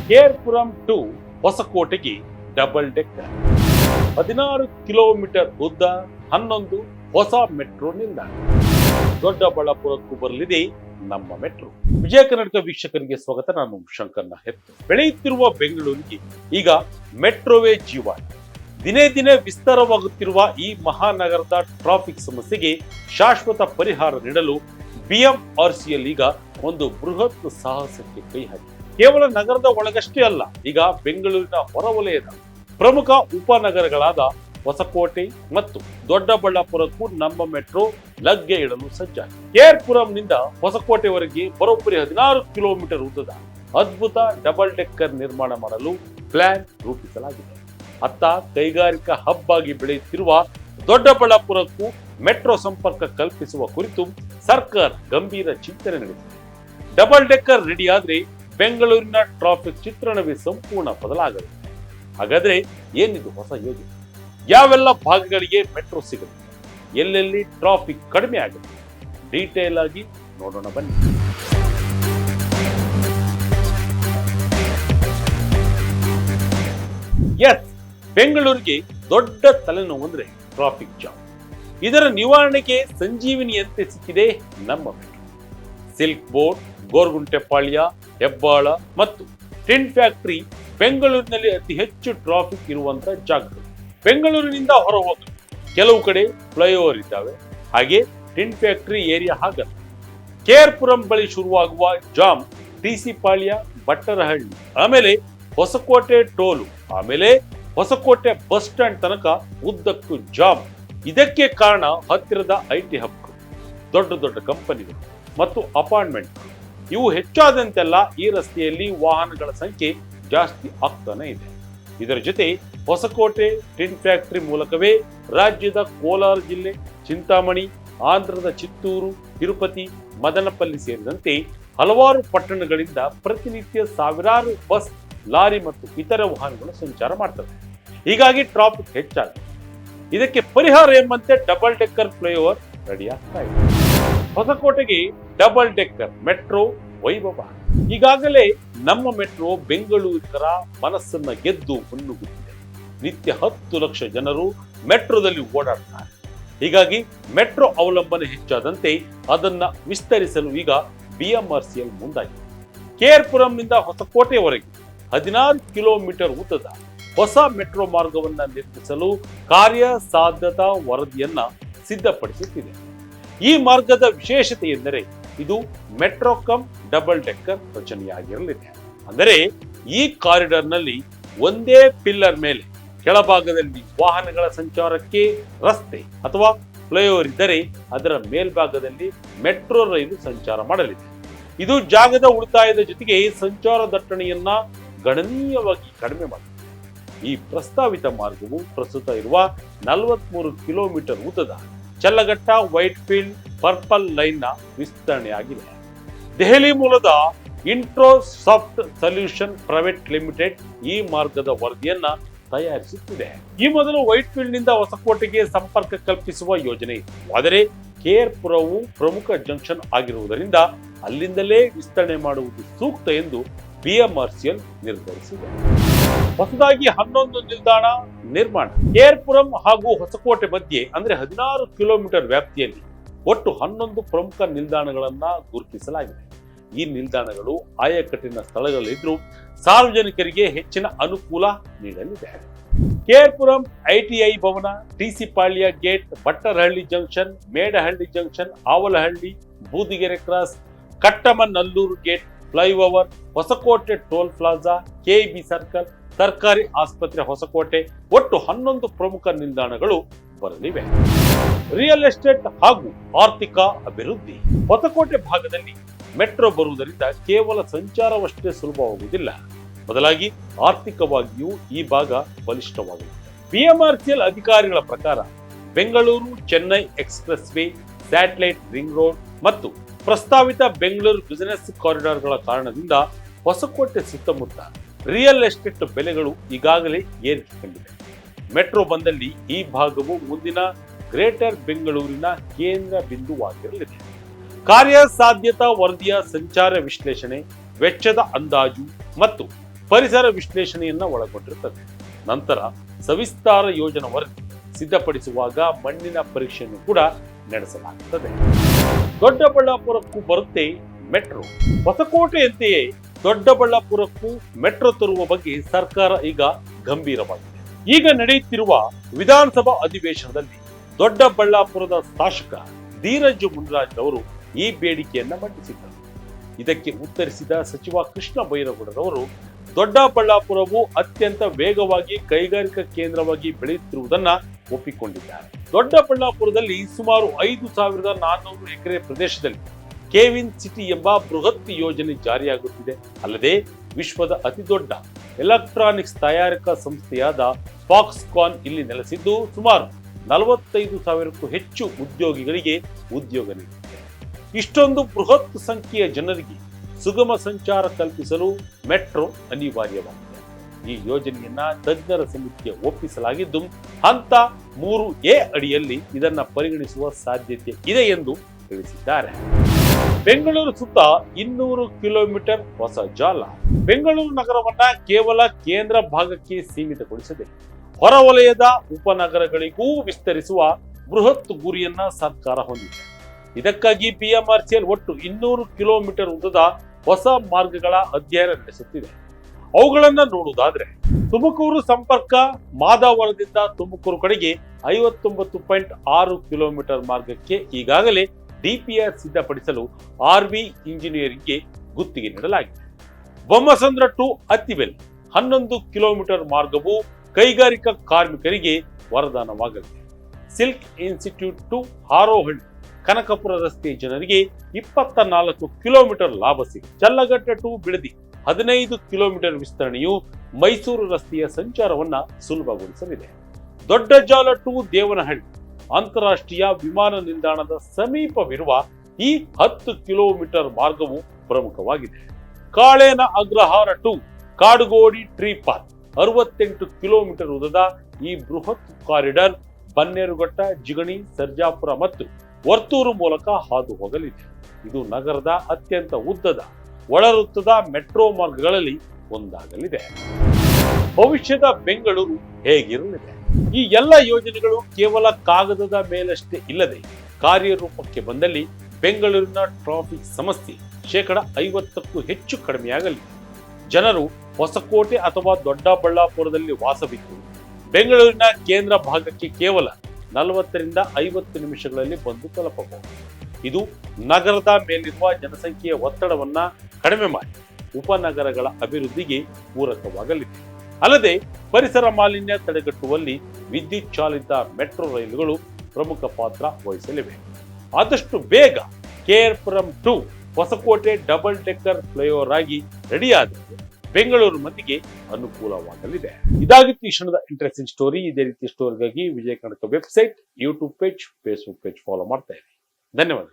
Kerpuram to ಹೊಸಕೋಟೆಗೆ double decker 16 kilometre ಉದ್ದ 11 ಹೊಸ ಮೆಟ್ರೋ ನಿಲ್ದಾಣ. ದೊಡ್ಡಬಳ್ಳಾಪುರಕ್ಕೂ ಬರಲಿದೆ ನಮ್ಮ ಮೆಟ್ರೋ. ವಿಜಯ ಕರ್ನಾಟಕ ವೀಕ್ಷಕರಿಗೆ ಸ್ವಾಗತ. ನಾನು ಶಂಕರ್ ನಾಯಕ್. ಬೆಳೆಯುತ್ತಿರುವ ಬೆಂಗಳೂರಿಗೆ ಈಗ ಮೆಟ್ರೋವೇ ಜೀವ. ದಿನೇ ದಿನೇ ವಿಸ್ತಾರವಾಗುತ್ತಿರುವ ಈ ಮಹಾನಗರದ ಟ್ರಾಫಿಕ್ ಸಮಸ್ಯೆಗೆ ಶಾಶ್ವತ ಪರಿಹಾರ ನೀಡಲು ಬಿಎಂಆರ್ಸಿಎಲ್ ಈಗ ಒಂದು ಬೃಹತ್ ಸಾಹಸಕ್ಕೆ ಕೈ ಹಾಕಿದೆ. ಕೇವಲ ನಗರದ ಒಳಗಷ್ಟೇ ಅಲ್ಲ, ಈಗ ಬೆಂಗಳೂರಿನ ಹೊರವಲಯದ ಪ್ರಮುಖ ಉಪನಗರಗಳಾದ ಹೊಸಕೋಟೆ ಮತ್ತು ದೊಡ್ಡಬಳ್ಳಾಪುರಕ್ಕೂ ನಮ್ಮ ಮೆಟ್ರೋ ಲಗ್ಗೆ ಇಡಲು ಸಜ್ಜಾಗಿದೆ. ಕೇರ್ಪುರಂನಿಂದ ಹೊಸಕೋಟೆವರೆಗೆ ಬರೋಬ್ಬರಿ 16 ಕಿಲೋಮೀಟರ್ ಉದ್ದದ ಅದ್ಭುತ ಡಬಲ್ ಡೆಕ್ಕರ್ ನಿರ್ಮಾಣ ಮಾಡಲು ಪ್ಲಾನ್ ರೂಪಿಸಲಾಗಿದೆ. ಅತ್ತ ಕೈಗಾರಿಕಾ ಹಬ್ ಆಗಿ ಬೆಳೆಯುತ್ತಿರುವ ದೊಡ್ಡಬಳ್ಳಾಪುರಕ್ಕೂ ಮೆಟ್ರೋ ಸಂಪರ್ಕ ಕಲ್ಪಿಸುವ ಕುರಿತು ಸರ್ಕಾರ ಗಂಭೀರ ಚಿಂತನೆ ನಡೆಸಿದೆ. ಡಬಲ್ ಡೆಕ್ಕರ್ ರೆಡಿ ಆದ್ರೆ ಬೆಂಗಳೂರಿನ ಟ್ರಾಫಿಕ್ ಚಿತ್ರಣವೇ ಸಂಪೂರ್ಣ ಬದಲಾಗಲಿದೆ. ಹಾಗಾದ್ರೆ ಏನಿದು ಹೊಸ ಯೋಜನೆ? ಯಾವೆಲ್ಲ ಭಾಗಗಳಿಗೆ ಮೆಟ್ರೋ ಸಿಗುತ್ತೆ? ಎಲ್ಲೆಲ್ಲಿ ಟ್ರಾಫಿಕ್ ಕಡಿಮೆ ಆಗುತ್ತೆ? ಡೀಟೇಲ್ ಆಗಿ ನೋಡೋಣ ಬನ್ನಿ. ಎಸ್, ಬೆಂಗಳೂರಿಗೆ ದೊಡ್ಡ ತಲೆನೋವು ಅಂದ್ರೆ ಟ್ರಾಫಿಕ್ ಜಾಮ್. ಇದರ ನಿವಾರಣೆಗೆ ಸಂಜೀವಿನಿಯಂತೆ ಸಿಕ್ಕಿದೆ ನಮ್ಮ metro. Silk board, Gorguntepalya, Hebbal ಮತ್ತು ಟಿನ್ ಫ್ಯಾಕ್ಟರಿ ಬೆಂಗಳೂರಿನಲ್ಲಿ ಅತಿ ಹೆಚ್ಚು ಟ್ರಾಫಿಕ್ ಇರುವಂತಹ ಜಾಗಗಳು. ಬೆಂಗಳೂರಿನಿಂದ ಹೊರ ಹೋಗಲು ಕೆಲವು ಕಡೆ ಫ್ಲೈಓವರ್ ಇದ್ದಾವೆ, ಹಾಗೆ ಟಿನ್ ಫ್ಯಾಕ್ಟರಿ ಏರಿಯಾ ಹಾಗಲ್ಲ. ಕೇರ್ಪುರಂ ಬಳಿ ಶುರುವಾಗುವ ಜಾಮ್ ಟಿಸಿ ಪಾಳ್ಯ, ಬಟ್ಟರಹಳ್ಳಿ, ಆಮೇಲೆ ಹೊಸಕೋಟೆ ಟೋಲು, ಆಮೇಲೆ ಹೊಸಕೋಟೆ ಬಸ್ ಸ್ಟ್ಯಾಂಡ್ ತನಕ ಉದ್ದಕ್ಕೂ ಜಾಮ್. ಇದಕ್ಕೆ ಕಾರಣ ಹತ್ತಿರದ ಐಟಿ ಹಬ್ಗಳು, ದೊಡ್ಡ ದೊಡ್ಡ ಕಂಪನಿಗಳು ಮತ್ತು ಅಪಾರ್ಟ್ಮೆಂಟ್ಗಳು. ಇವು ಹೆಚ್ಚಾದಂತೆಲ್ಲ ಈ ರಸ್ತೆಯಲ್ಲಿ ವಾಹನಗಳ ಸಂಖ್ಯೆ ಜಾಸ್ತಿ ಆಗ್ತಾನೆ ಇದೆ. ಇದರ ಜೊತೆ ಹೊಸಕೋಟೆ ಟಿನ್ ಫ್ಯಾಕ್ಟರಿ ಮೂಲಕವೇ ರಾಜ್ಯದ ಕೋಲಾರ ಜಿಲ್ಲೆ, ಚಿಂತಾಮಣಿ, ಆಂಧ್ರದ ಚಿತ್ತೂರು, ತಿರುಪತಿ, ಮದನಪಲ್ಲಿ ಸೇರಿದಂತೆ ಹಲವಾರು ಪಟ್ಟಣಗಳಿಂದ ಪ್ರತಿನಿತ್ಯ ಸಾವಿರಾರು ಬಸ್, ಲಾರಿ ಮತ್ತು ಇತರ ವಾಹನಗಳು ಸಂಚಾರ ಮಾಡ್ತವೆ. ಹೀಗಾಗಿ ಟ್ರಾಫಿಕ್ ಹೆಚ್ಚಾಗಿದೆ. ಇದಕ್ಕೆ ಪರಿಹಾರ ಎಂಬಂತೆ ಡಬಲ್ ಡೆಕ್ಕರ್ ಫ್ಲೈಓವರ್ ರೆಡಿ ಆಗ್ತಾ ಇದೆ. ಹೊಸಕೋಟೆಗೆ ಡಬಲ್ ಡೆಕ್ಕರ್ ಮೆಟ್ರೋ ವೈಭವ. ಈಗಾಗಲೇ ನಮ್ಮ ಮೆಟ್ರೋ ಬೆಂಗಳೂರಿಗರ ಮನಸ್ಸನ್ನ ಗೆದ್ದು ಮುನ್ನುಗ್ಗುತ್ತಿದೆ. ನಿತ್ಯ 10 ಲಕ್ಷ ಜನರು ಮೆಟ್ರೋದಲ್ಲಿ ಓಡಾಡ್ತಾರೆ. ಹೀಗಾಗಿ ಮೆಟ್ರೋ ಅವಲಂಬನೆ ಹೆಚ್ಚಾದಂತೆ ಅದನ್ನ ವಿಸ್ತರಿಸಲು ಈಗ ಬಿಎಂಆರ್ಸಿಎಲ್ ಮುಂದಾಗಿದೆ. ಕೇರ್ಪುರಂನಿಂದ ಹೊಸಕೋಟೆಯವರೆಗೆ 16 ಕಿಲೋಮೀಟರ್ ಉದ್ದದ ಹೊಸ ಮೆಟ್ರೋ ಮಾರ್ಗವನ್ನ ನಿರ್ಮಿಸಲು ಕಾರ್ಯಸಾಧ್ಯತಾ ವರದಿಯನ್ನ ಸಿದ್ಧಪಡಿಸುತ್ತಿದೆ. ಈ ಮಾರ್ಗದ ವಿಶೇಷತೆ ಎಂದರೆ ಇದು ಮೆಟ್ರೋ ಕಮ್ ಡಬಲ್ ಡೆಕ್ಕರ್ ರಚನೆಯಾಗಿರಲಿದೆ. ಅಂದರೆ ಈ ಕಾರಿಡಾರ್ನಲ್ಲಿ ಒಂದೇ ಪಿಲ್ಲರ್ ಮೇಲೆ ಕೆಳಭಾಗದಲ್ಲಿ ವಾಹನಗಳ ಸಂಚಾರಕ್ಕೆ ರಸ್ತೆ ಅಥವಾ ಫ್ಲೈಓವರ್ ಇದ್ದರೆ ಅದರ ಮೇಲ್ಭಾಗದಲ್ಲಿ ಮೆಟ್ರೋ ರೈಲು ಸಂಚಾರ ಮಾಡಲಿದೆ. ಇದು ಜಾಗದ ಉಳಿತಾಯದ ಜೊತೆಗೆ ಸಂಚಾರ ದಟ್ಟಣೆಯನ್ನ ಗಣನೀಯವಾಗಿ ಕಡಿಮೆ ಮಾಡಿದೆ. ಈ ಪ್ರಸ್ತಾವಿತ ಮಾರ್ಗವು ಪ್ರಸ್ತುತ ಇರುವ 43 ಕಿಲೋಮೀಟರ್ ಉದ್ದದ ಚಲ್ಲಘಟ್ಟ ವೈಟ್ ಫೀಲ್ಡ್ ಪರ್ಪಲ್ ಲೈನ್ ನ ವಿಸ್ತರಣೆಯಾಗಿದೆ. ದೆಹಲಿ ಮೂಲದ ಇಂಟ್ರೋಸಾಫ್ಟ್ ಸೊಲ್ಯೂಷನ್ ಪ್ರೈವೇಟ್ ಲಿಮಿಟೆಡ್ ಈ ಮಾರ್ಗದ ವರದಿಯನ್ನ ತಯಾರಿಸುತ್ತಿದೆ. ಈ ಮೊದಲು ವೈಟ್ ಫೀಲ್ಡ್ ನಿಂದ ಹೊಸಕೋಟೆಗೆ ಸಂಪರ್ಕ ಕಲ್ಪಿಸುವ ಯೋಜನೆ ಇದೆ. ಆದರೆ ಕೇರ್ಪುರವು ಪ್ರಮುಖ ಜಂಕ್ಷನ್ ಆಗಿರುವುದರಿಂದ ಅಲ್ಲಿಂದಲೇ ವಿಸ್ತರಣೆ ಮಾಡುವುದು ಸೂಕ್ತ ಎಂದು ಬಿಎಂಆರ್ಸಿಎಲ್ ನಿರ್ಧರಿಸಿದೆ. ಹೊಸದಾಗಿ 11 ನಿಲ್ದಾಣ ನಿರ್ಮಾಣ. ಕೇರ್ಪುರಂ ಹಾಗೂ ಹೊಸಕೋಟೆ ಮಧ್ಯೆ ಅಂದ್ರೆ 16 ಕಿಲೋಮೀಟರ್ ವ್ಯಾಪ್ತಿಯಲ್ಲಿ ಒಟ್ಟು 11 ಪ್ರಮುಖ ನಿಲ್ದಾಣಗಳನ್ನ ಗುರುತಿಸಲಾಗಿದೆ. ಈ ನಿಲ್ದಾಣಗಳು ಆಯಕಟ್ಟಿನ ಸ್ಥಳಗಳಲ್ಲಿದ್ದರೂ ಸಾರ್ವಜನಿಕರಿಗೆ ಹೆಚ್ಚಿನ ಅನುಕೂಲ ನೀಡಲಿದೆ. KR Puram ITI Bhavan, TC Palya gate, Battarahalli junction, Medahalli junction, Avalahalli, Budigere cross, Kattamanallur gate, flyover, Hoskote toll plaza, KB circle, ಸರ್ಕಾರಿ ಆಸ್ಪತ್ರೆ ಹೊಸಕೋಟೆ, ಒಟ್ಟು 11 ಪ್ರಮುಖ ನಿಲ್ದಾಣಗಳು ಬರಲಿವೆ. ರಿಯಲ್ ಎಸ್ಟೇಟ್ ಹಾಗೂ ಆರ್ಥಿಕ ಅಭಿವೃದ್ಧಿ. ಹೊಸಕೋಟೆ ಭಾಗದಲ್ಲಿ ಮೆಟ್ರೋ ಬರುವುದರಿಂದ ಕೇವಲ ಸಂಚಾರವಷ್ಟೇ ಸುಲಭವಾಗುವುದಿಲ್ಲ, ಬದಲಾಗಿ ಆರ್ಥಿಕವಾಗಿಯೂ ಈ ಭಾಗ ಬಲಿಷ್ಠವಾಗುತ್ತದೆ. ಬಿಎಂಆರ್ಸಿಎಲ್ ಅಧಿಕಾರಿಗಳ ಪ್ರಕಾರ Bengaluru Chennai express way, satellite ring road ಮತ್ತು ಪ್ರಸ್ತಾವಿತ ಬೆಂಗಳೂರು ಬಿಸಿನೆಸ್ ಕಾರಿಡಾರ್ಗಳ ಕಾರಣದಿಂದ ಹೊಸಕೋಟೆ ಸುತ್ತಮುತ್ತ ರಿಯಲ್ ಎಸ್ಟೇಟ್ ಬೆಲೆಗಳು ಈಗಾಗಲೇ ಏರಿಕೆ ಕಂಡಿವೆ. ಮೆಟ್ರೋ ಬಂದಲ್ಲಿ ಈ ಭಾಗವು ಮುಂದಿನ ಗ್ರೇಟರ್ ಬೆಂಗಳೂರಿನ ಕೇಂದ್ರ ಬಿಂದುವಾಗಿರಲಿದೆ. ಕಾರ್ಯಸಾಧ್ಯತಾ ವರದಿಯ ಸಂಚಾರ ವಿಶ್ಲೇಷಣೆ, ವೆಚ್ಚದ ಅಂದಾಜು ಮತ್ತು ಪರಿಸರ ವಿಶ್ಲೇಷಣೆಯನ್ನ ಒಳಗೊಂಡಿರುತ್ತದೆ. ನಂತರ ಸವಿಸ್ತಾರ ಯೋಜನಾ ವರದಿ ಸಿದ್ಧಪಡಿಸುವಾಗ ಮಣ್ಣಿನ ಪರೀಕ್ಷೆಯನ್ನು ಕೂಡ ನಡೆಸಲಾಗುತ್ತದೆ. ದೊಡ್ಡಬಳ್ಳಾಪುರಕ್ಕೂ ಬರುತ್ತೆ ಮೆಟ್ರೋ. ಹೊಸಕೋಟೆಯಂತೆಯೇ ದೊಡ್ಡಬಳ್ಳಾಪುರಕ್ಕೂ ಮೆಟ್ರೋ ತರುವ ಬಗ್ಗೆ ಸರ್ಕಾರ ಈಗ ಗಂಭೀರವಾಗಿದೆ. ಈಗ ನಡೆಯುತ್ತಿರುವ ವಿಧಾನಸಭಾ ಅಧಿವೇಶನದಲ್ಲಿ ದೊಡ್ಡಬಳ್ಳಾಪುರದ ಶಾಸಕ ಧೀರಜ್ ಮುನ್ರಾಜ್ ಅವರು ಈ ಬೇಡಿಕೆಯನ್ನ ಮಂಡಿಸಿದ್ದರು. ಇದಕ್ಕೆ ಉತ್ತರಿಸಿದ ಸಚಿವ ಕೃಷ್ಣ ಬೈರೇಗೌಡರವರು ದೊಡ್ಡಬಳ್ಳಾಪುರವು ಅತ್ಯಂತ ವೇಗವಾಗಿ ಕೈಗಾರಿಕಾ ಕೇಂದ್ರವಾಗಿ ಬೆಳೆಯುತ್ತಿರುವುದನ್ನ ಒಪ್ಪಿಕೊಂಡಿದ್ದಾರೆ. ದೊಡ್ಡಬಳ್ಳಾಪುರದಲ್ಲಿ ಸುಮಾರು 5,400 ಎಕರೆ ಪ್ರದೇಶದಲ್ಲಿ ಕೇವಿನ್ ಸಿಟಿ ಎಂಬ ಬೃಹತ್ ಯೋಜನೆ ಜಾರಿಯಾಗುತ್ತಿದೆ. ಅಲ್ಲದೆ ವಿಶ್ವದ ಅತಿದೊಡ್ಡ ಎಲೆಕ್ಟ್ರಾನಿಕ್ಸ್ ತಯಾರಿಕಾ ಸಂಸ್ಥೆಯಾದ ಫಾಕ್ಸ್ಕಾನ್ ಇಲ್ಲಿ ನೆಲೆಸಿದ್ದು ಸುಮಾರು 45,000ಕ್ಕೂ ಹೆಚ್ಚು ಉದ್ಯೋಗಿಗಳಿಗೆ ಉದ್ಯೋಗ ನೀಡುತ್ತಿದೆ. ಇಷ್ಟೊಂದು ಬೃಹತ್ ಸಂಖ್ಯೆಯ ಜನರಿಗೆ ಸುಗಮ ಸಂಚಾರ ಕಲ್ಪಿಸಲು ಮೆಟ್ರೋ ಅನಿವಾರ್ಯವಾಗಿದೆ. ಈ ಯೋಜನೆಯನ್ನ ತಜ್ಞರ ಸಮಿತಿಗೆ ಒಪ್ಪಿಸಲಾಗಿದ್ದು ಹಂತ 3A ಅಡಿಯಲ್ಲಿ ಇದನ್ನ ಪರಿಗಣಿಸುವ ಸಾಧ್ಯತೆ ಇದೆ ಎಂದು ತಿಳಿಸಿದ್ದಾರೆ. ಬೆಂಗಳೂರು ಸುತ್ತ 200 ಕಿಲೋಮೀಟರ್ ಹೊಸ ಜಾಲ. ಬೆಂಗಳೂರು ನಗರವನ್ನ ಕೇವಲ ಕೇಂದ್ರ ಭಾಗಕ್ಕೆ ಸೀಮಿತಗೊಳಿಸದೆ ಹೊರವಲಯದ ಉಪನಗರಗಳಿಗೂ ವಿಸ್ತರಿಸುವ ಬೃಹತ್ ಗುರಿಯನ್ನ ಸರ್ಕಾರ ಹೊಂದಿದೆ. ಇದಕ್ಕಾಗಿ ಬಿಎಂಆರ್ಸಿಎಲ್ ಒಟ್ಟು 200 ಕಿಲೋಮೀಟರ್ ಉದ್ದದ ಹೊಸ ಮಾರ್ಗಗಳ ಅಧ್ಯಯನ ನಡೆಸುತ್ತಿದೆ. ಅವುಗಳನ್ನ ನೋಡುವುದಾದ್ರೆ ತುಮಕೂರು ಸಂಪರ್ಕ ಮಾದಾವರದಿಂದ ತುಮಕೂರು ಕಡೆಗೆ 59.6 ಕಿಲೋಮೀಟರ್ ಮಾರ್ಗಕ್ಕೆ ಈಗಾಗಲೇ ಡಿಪಿಆರ್ ಸಿದ್ಧಪಡಿಸಲು ಆರ್ವಿ ಇಂಜಿನಿಯರಿಂಗ್ಗೆ ಗುತ್ತಿಗೆ ನೀಡಲಾಗಿದೆ. ಬೊಮ್ಮಸಂದ್ರ ಟು ಅತ್ತಿಬೆಲ್ 11 ಕಿಲೋಮೀಟರ್ ಮಾರ್ಗವು ಕೈಗಾರಿಕಾ ಕಾರ್ಮಿಕರಿಗೆ ವರದಾನವಾಗಲಿದೆ. Silk institute to Harohalli Kanakapura ರಸ್ತೆ ಜನರಿಗೆ 24 ಕಿಲೋಮೀಟರ್ ಲಾಭ ಸಿಗುತ್ತೆ. ಚಲ್ಲಘಟ್ಟ ಟು ಬಿಡದಿ 15 ಕಿಲೋಮೀಟರ್ ವಿಸ್ತರಣೆಯು ಮೈಸೂರು ರಸ್ತೆಯ ಸಂಚಾರವನ್ನ ಸುಲಭಗೊಳಿಸಲಿದೆ. ದೊಡ್ಡ ಜಾಲ ಟು ದೇವನಹಳ್ಳಿ ಅಂತಾರಾಷ್ಟ್ರೀಯ ವಿಮಾನ ನಿಲ್ದಾಣದ ಸಮೀಪವಿರುವ ಈ 10 ಕಿಲೋಮೀಟರ್ ಮಾರ್ಗವು ಪ್ರಮುಖವಾಗಿದೆ. Kalena Agrahara to Kadugodi tree park 68 kilometre ಉದ್ದದ ಈ ಬೃಹತ್ ಕಾರಿಡಾರ್ ಬನ್ನೇರುಘಟ್ಟ, ಜಿಗಣಿ, ಸರ್ಜಾಪುರ ಮತ್ತು ವರ್ತೂರು ಮೂಲಕ ಹಾದು ಹೋಗಲಿದೆ. ಇದು ನಗರದ ಅತ್ಯಂತ ಉದ್ದದ ಒಳವೃತ್ತದ ಮೆಟ್ರೋ ಮಾರ್ಗಗಳಲ್ಲಿ ಒಂದಾಗಲಿದೆ. ಭವಿಷ್ಯದ ಬೆಂಗಳೂರು ಹೇಗಿರಲಿದೆ? ಈ ಎಲ್ಲ ಯೋಜನೆಗಳು ಕೇವಲ ಕಾಗದದ ಮೇಲಷ್ಟೇ ಇಲ್ಲದೆ ಕಾರ್ಯರೂಪಕ್ಕೆ ಬಂದಲ್ಲಿ ಬೆಂಗಳೂರಿನ ಟ್ರಾಫಿಕ್ ಸಮಸ್ಯೆ 50%ಕ್ಕೂ ಹೆಚ್ಚು ಕಡಿಮೆಯಾಗಲಿದೆ. ಜನರು ಹೊಸಕೋಟೆ ಅಥವಾ ದೊಡ್ಡಬಳ್ಳಾಪುರದಲ್ಲಿ ವಾಸವಿದ್ದು ಬೆಂಗಳೂರಿನ ಕೇಂದ್ರ ಭಾಗಕ್ಕೆ ಕೇವಲ 40ರಿಂದ 50 ನಿಮಿಷಗಳಲ್ಲಿ ಬಂದು ತಲುಪಬಹುದು. ಇದು ನಗರದ ಮೇಲಿರುವ ಜನಸಂಖ್ಯೆಯ ಒತ್ತಡವನ್ನ ಕಡಿಮೆ ಮಾಡಿ ಉಪನಗರಗಳ ಅಭಿವೃದ್ಧಿಗೆ ಪೂರಕವಾಗಲಿದೆ. ಅಲ್ಲದೆ ಪರಿಸರ ಮಾಲಿನ್ಯ ತಡೆಗಟ್ಟುವಲ್ಲಿ ವಿದ್ಯುತ್ ಚಾಲಿತ ಮೆಟ್ರೋ ರೈಲುಗಳು ಪ್ರಮುಖ ಪಾತ್ರ ವಹಿಸಲಿವೆ. ಆದಷ್ಟು ಬೇಗ KR Puram to Hoskote double decker flyover ಆಗಿ ರೆಡಿಯಾದರೆ ಬೆಂಗಳೂರು ಮಂದಿಗೆ ಅನುಕೂಲವಾಗಲಿದೆ. ಇದಾಗಿತ್ತು ಈ ಕ್ಷಣದ ಇಂಟ್ರೆಸ್ಟಿಂಗ್ ಸ್ಟೋರಿ. ಇದೇ ರೀತಿಯ ಸ್ಟೋರಿಗಾಗಿ Vijaya Karnataka website, YouTube page, Facebook page follow ಮಾಡ್ತಾ ಇರಿ. ಧನ್ಯವಾದ.